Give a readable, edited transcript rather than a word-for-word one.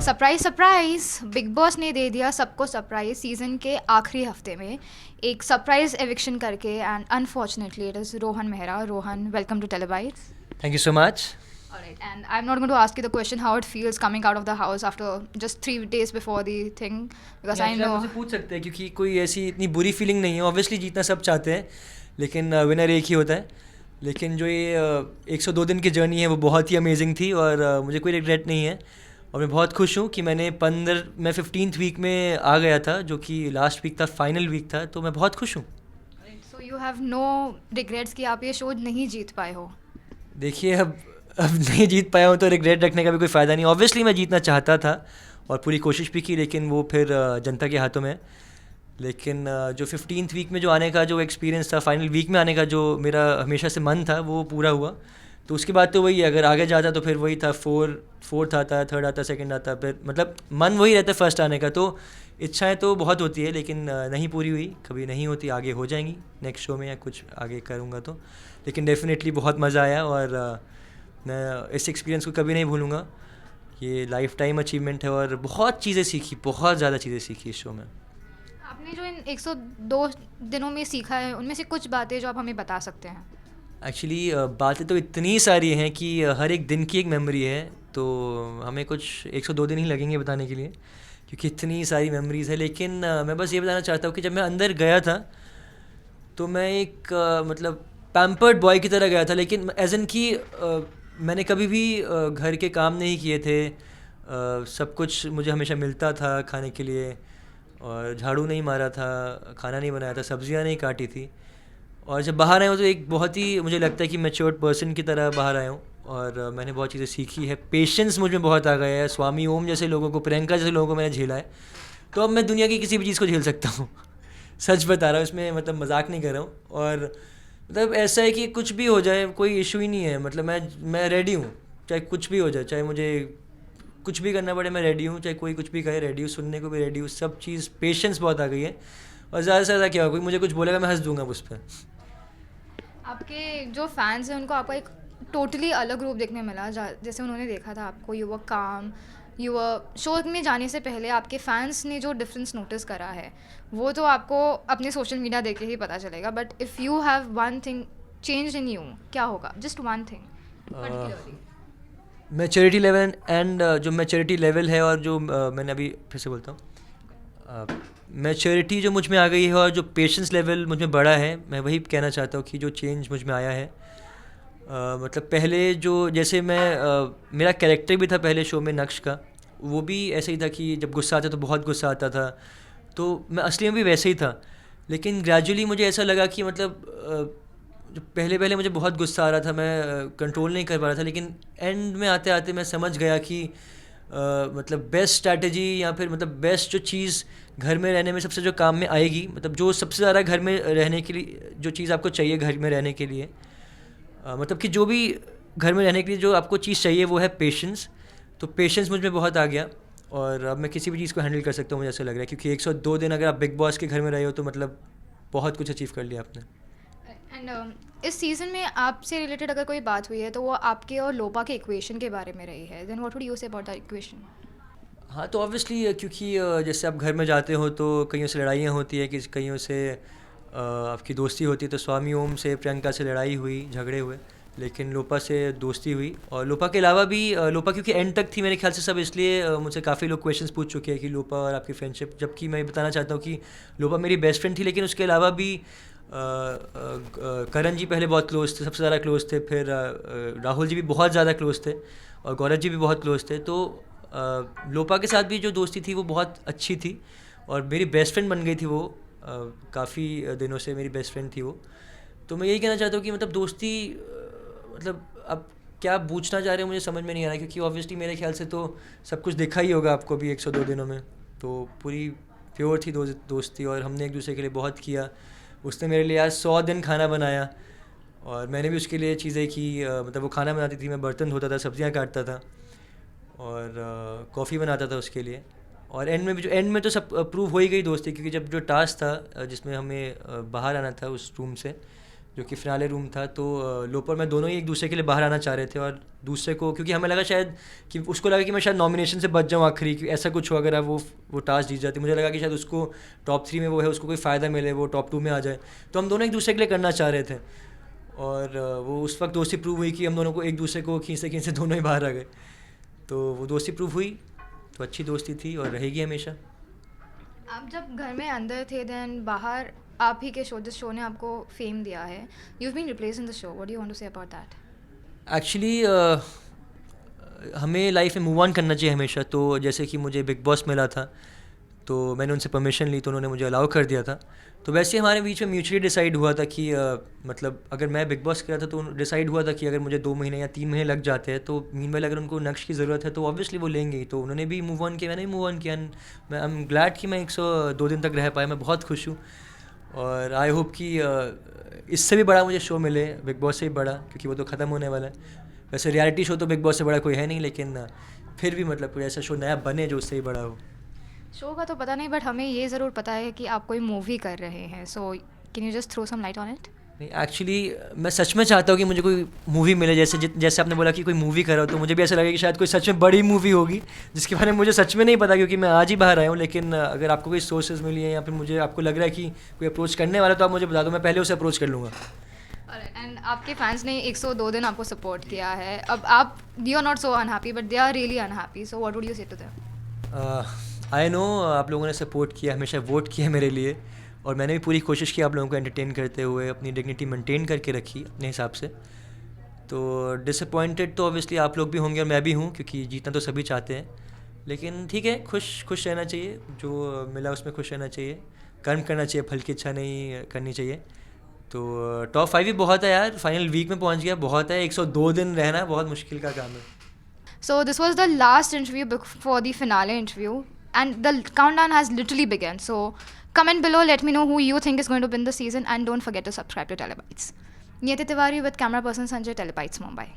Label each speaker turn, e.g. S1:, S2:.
S1: Surprise surprise, big boss ने दे दिया सबको सरप्राइज सीजन के आखिरी हफ्ते में एक सरप्राइज एविक्शन करके, and unfortunately it is Rohan Mehra. Rohan, welcome to Telebytes.
S2: Thank you so much.
S1: Alright, and I'm not going to ask you the question how it feels coming out of the house after just 3 days before the thing, because I
S2: Actually, आप
S1: know.
S2: मुझसे पूछ सकते हैं क्योंकि कोई ऐसी इतनी बुरी फीलिंग नहीं है. ऑब्वियसली जीतना सब चाहते हैं, लेकिन विनर एक ही होता है. लेकिन जो ये 102 दिन की जर्नी है वो बहुत ही अमेजिंग थी और मुझे कोई रिग्रेट नहीं है. और मैं बहुत खुश हूँ कि मैं 15th वीक में आ गया था, जो कि लास्ट वीक था, फाइनल वीक था. तो मैं बहुत खुश हूँ.
S1: So you have no regrets कि आप ये शो नहीं जीत पाए हो.
S2: देखिए, अब नहीं जीत पाया हूँ तो रिग्रेट रखने का भी कोई फ़ायदा नहीं. ऑब्वियसली मैं जीतना चाहता था और पूरी कोशिश भी की, लेकिन वो फिर जनता के हाथों में है. लेकिन जो 15th वीक में जो आने का जो एक्सपीरियंस था, फाइनल वीक में आने का जो मेरा हमेशा से मन था, वो पूरा हुआ. तो उसके बाद तो वही है, अगर आगे जाता तो फिर वही था, फोर्थ आता, थर्ड आता, सेकंड आता, फिर मतलब मन वही रहता है फर्स्ट आने का. तो इच्छाएं तो बहुत होती है, लेकिन नहीं पूरी हुई, कभी नहीं होती, आगे हो जाएंगी नेक्स्ट शो में या कुछ आगे करूँगा तो. लेकिन डेफिनेटली बहुत मज़ा आया और मैं इस एक्सपीरियंस को कभी नहीं भूलूँगा. ये लाइफ टाइम अचीवमेंट है और बहुत चीज़ें सीखी, बहुत ज़्यादा चीज़ें सीखी इस शो में.
S1: आपने जो इन 102 दिनों में सीखा है, उनमें से कुछ बातें जो आप हमें बता सकते हैं.
S2: एक्चुअली बातें तो इतनी सारी हैं कि हर एक दिन की एक मेमोरी है. तो हमें कुछ 102 दिन ही लगेंगे बताने के लिए, क्योंकि इतनी सारी मेमोरीज़ है. लेकिन मैं बस ये बताना चाहता हूँ कि जब मैं अंदर गया था तो मैं एक मतलब पैम्पर्ड बॉय की तरह गया था. लेकिन एज इन कि मैंने कभी भी घर के काम नहीं किए थे. सब कुछ मुझे हमेशा मिलता था खाने के लिए, और झाड़ू नहीं मारा था, खाना नहीं बनाया था, सब्जियां नहीं काटी थी. और जब बाहर आया हूँ तो एक बहुत ही मुझे लगता है कि मैच्योर्ड पर्सन की तरह बाहर आया हूँ. और मैंने बहुत चीज़ें सीखी है. पेशेंस मुझ में बहुत आ गया है. स्वामी ओम जैसे लोगों को, प्रियंका जैसे लोगों को मैंने झेला है. तो अब मैं दुनिया की किसी भी चीज़ को झेल सकता हूँ. सच बता रहा हूँ, इसमें मतलब मजाक नहीं कर रहा हूँ. और मतलब ऐसा है कि कुछ भी हो जाए कोई इशू ही नहीं है. मतलब मैं रेडी हूँ, चाहे कुछ भी हो जाए, चाहे मुझे कुछ भी करना पड़े, मैं रेडी हूँ. चाहे कोई कुछ भी कहे, रेडी हूँ. सुनने को भी रेडी हूँ. सब चीज़ पेशेंस बहुत आ गई है. और ज़्यादा से ज़्यादा क्या हो, कोई मुझे कुछ बोलेगा मैं हंस दूंगा उस पर.
S1: आपके जो फैंस हैं उनको आपका एक टोटली अलग रूप देखने मिला, जैसे उन्होंने देखा था आपको, यू वर काम, यू वर शो में जाने से पहले आपके फैंस ने जो डिफरेंस नोटिस करा है वो तो आपको अपने सोशल मीडिया देख के ही पता चलेगा. But if you have one thing change in you, क्या होगा? Just one thing particularly.
S2: Maturity level. And जो मैच्योरिटी लेवल है और जो मैंने अभी फिर से बोलता हूँ, मैच्योरिटी जो मुझ में आ गई है और जो पेशेंस लेवल मुझ में बढ़ा है, मैं वही कहना चाहता हूँ कि जो चेंज मुझ में आया है. मतलब पहले जो जैसे मेरा कैरेक्टर भी था पहले शो में नक्श का, वो भी ऐसे ही था कि जब गुस्सा आता तो बहुत गुस्सा आता था. तो मैं असली में भी वैसे ही था. लेकिन ग्रेजुअली मुझे ऐसा लगा कि मतलब जो पहले पहले मुझे बहुत गुस्सा आ रहा था, मैं कंट्रोल नहीं कर पा रहा था. लेकिन एंड में आते आते मैं समझ गया कि मतलब बेस्ट स्ट्रैटेजी या फिर मतलब बेस्ट जो चीज़ घर में रहने में सबसे जो काम में आएगी, मतलब जो सबसे ज़्यादा घर में रहने के लिए जो चीज़ आपको चाहिए घर में रहने के लिए, मतलब कि जो भी घर में रहने के लिए जो आपको चीज़ चाहिए वो है पेशेंस. तो पेशेंस मुझ में बहुत आ गया और अब मैं किसी भी चीज़ को हैंडल कर सकता हूँ, मुझे ऐसा लग रहा है. क्योंकि 102 दिन अगर आप बिग बॉस के घर में रहे हो तो मतलब बहुत कुछ अचीव कर लिया आपने.
S1: एंड इस सीज़न में आपसे रिलेटेड अगर कोई बात हुई है तो वो आपके और लोपा के इक्वेशन के बारे में रही है. Then what would you say about the equation?
S2: हाँ, तो ऑब्वियसली क्योंकि जैसे आप घर में जाते हो तो कईयों से लड़ाइयाँ होती है, कि कईयों से आपकी दोस्ती होती है. तो स्वामी ओम से प्रियंका से लड़ाई हुई, झगड़े हुए, लेकिन लोपा से दोस्ती हुई. और लोपा के अलावा भी लोपा क्योंकि एंड तक थी मेरे ख्याल से सब, इसलिए मुझसे काफ़ी लोग क्वेश्चंस पूछ चुके हैं कि लोपा और आपकी फ्रेंडशिप. जबकि मैं बताना चाहता हूँ कि लोपा मेरी बेस्ट फ्रेंड थी, लेकिन उसके अलावा भी करण जी पहले बहुत क्लोज थे, सबसे ज़्यादा क्लोज थे. फिर राहुल जी भी बहुत ज़्यादा क्लोज थे और गौरव जी भी बहुत क्लोज थे. तो लोपा के साथ भी जो दोस्ती थी वो बहुत अच्छी थी और मेरी बेस्ट फ्रेंड बन गई थी वो. काफ़ी दिनों से मेरी बेस्ट फ्रेंड थी वो. तो मैं यही कहना चाहता हूँ कि मतलब दोस्ती मतलब अब क्या आप पूछना चाह रहे हो मुझे समझ में नहीं आ रहा, क्योंकि ऑब्वियसली मेरे ख्याल से तो सब कुछ देखा ही होगा आपको भी 102 दिनों में. तो पूरी प्योर थी दोस्ती और हमने एक दूसरे के लिए बहुत किया. उसने मेरे लिए आज 100 दिन खाना बनाया और मैंने भी उसके लिए चीज़ें की. मतलब वो खाना बनाती थी, मैं बर्तन धोता था, सब्जियां काटता था और कॉफ़ी बनाता था उसके लिए. और एंड में तो सब प्रूव हो ही गई दोस्ती, क्योंकि जब जो टास्क था जिसमें हमें बाहर आना था उस रूम से, जो कि फिनाले रूम था। तो लोपर में दोनों ही एक दूसरे के लिए बाहर आना चाह रहे थे, और दूसरे को क्योंकि हमें लगा शायद कि उसको लगा कि मैं शायद नॉमिनेशन से बच जाऊँ आखिरी, कि ऐसा कुछ हो अगर वो टास्क जीत जाती। मुझे लगा कि शायद उसको टॉप 3 में वो है, उसको कोई फ़ायदा मिले, वो टॉप 2 में आ जाए। तो हम दोनों एक दूसरे के लिए करना चाह रहे थे, और वो उस वक्त दोस्ती प्रूव हुई कि हम दोनों को एक दूसरे को खींचते खींचते दोनों ही बाहर आ गए। तो वो दोस्ती प्रूव हुई, तो अच्छी दोस्ती थी और रहेगी हमेशा।
S1: आप जब घर में अंदर थे देन बाहर आप ही के शो, जिस शो ने आपको फेम दिया है, you been replace in the show, what do you want to say about that?
S2: Actually हमें लाइफ में मूव ऑन करना चाहिए हमेशा। तो जैसे कि मुझे बिग बॉस मिला था, तो मैंने उनसे परमिशन ली, तो उन्होंने मुझे अलाउ कर दिया था। तो वैसे हमारे बीच में म्यूचुअली डिसाइड हुआ था कि मतलब अगर मैं बिग बॉस किया था तो डिसाइड हुआ था कि अगर मुझे 2 महीने या 3 महीने लग जाते हैं, तो मीनवाइल अगर उनको नक्श की ज़रूरत है तो ऑब्वियसली वो लेंगे ही। तो उन्होंने भी मूव ऑन किया, मैंने भी मूव ऑन किया। मैं आई एम ग्लैड कि मैं 102 दिन तक रह पाया, मैं बहुत खुश हूँ। और आई होप कि इससे भी बड़ा मुझे शो मिले, बिग बॉस से भी बड़ा, क्योंकि वो तो ख़त्म होने वाला है। वैसे रियलिटी शो तो बिग बॉस से बड़ा कोई है नहीं, लेकिन फिर भी मतलब कोई ऐसा शो नया बने जो उससे ही बड़ा हो।
S1: शो का तो पता नहीं, बट हमें ये ज़रूर पता है कि आप कोई मूवी कर रहे हैं, so can you just throw some light on it?
S2: नहीं, एक्चुअली मैं सच में चाहता हूँ कि मुझे कोई मूवी मिले, जैसे आपने बोला कि कोई मूवी कर रहा हो, तो मुझे भी ऐसा लगे कि शायद कोई सच में बड़ी मूवी होगी जिसके बारे में मुझे सच में नहीं पता, क्योंकि मैं आज ही बाहर आया हूँ। लेकिन अगर आपको कोई सोर्सेज मिली है या फिर मुझे आपको लग रहा है कि कोई अप्रोच करने वाला, तो आप मुझे बता दो, मैं पहले उसे अप्रोच कर लूँगा।
S1: एंड आपके फैंस ने 102 दिन आपको सपोर्ट किया है, अब आप, you are not so unhappy but they are really unhappy, so what would you say to them?
S2: I know आप लोगों ने सपोर्ट किया, हमेशा वोट किया मेरे लिए, और मैंने भी पूरी कोशिश की आप लोगों को एंटरटेन करते हुए, अपनी डिग्निटी मेंटेन करके रखी अपने हिसाब से। तो डिसअपॉइंटेड तो ऑब्वियसली आप लोग भी होंगे और मैं भी हूँ, क्योंकि जीतना तो सभी चाहते हैं। लेकिन ठीक है, खुश रहना चाहिए, जो मिला उसमें खुश रहना चाहिए, कर्म करना चाहिए, फल की इच्छा नहीं करनी चाहिए। तो टॉप 5 भी बहुत है यार, फाइनल वीक में पहुँच गया, बहुत है। 102 दिन रहना बहुत मुश्किल का काम है।
S1: So this was the last interview before the finale interview, and the countdown has literally begun. So comment below, let me know who you think is going to win the season, and don't forget to subscribe to Telebytes. Niyati Tiwari with camera person Sanjay, Telebytes Mumbai.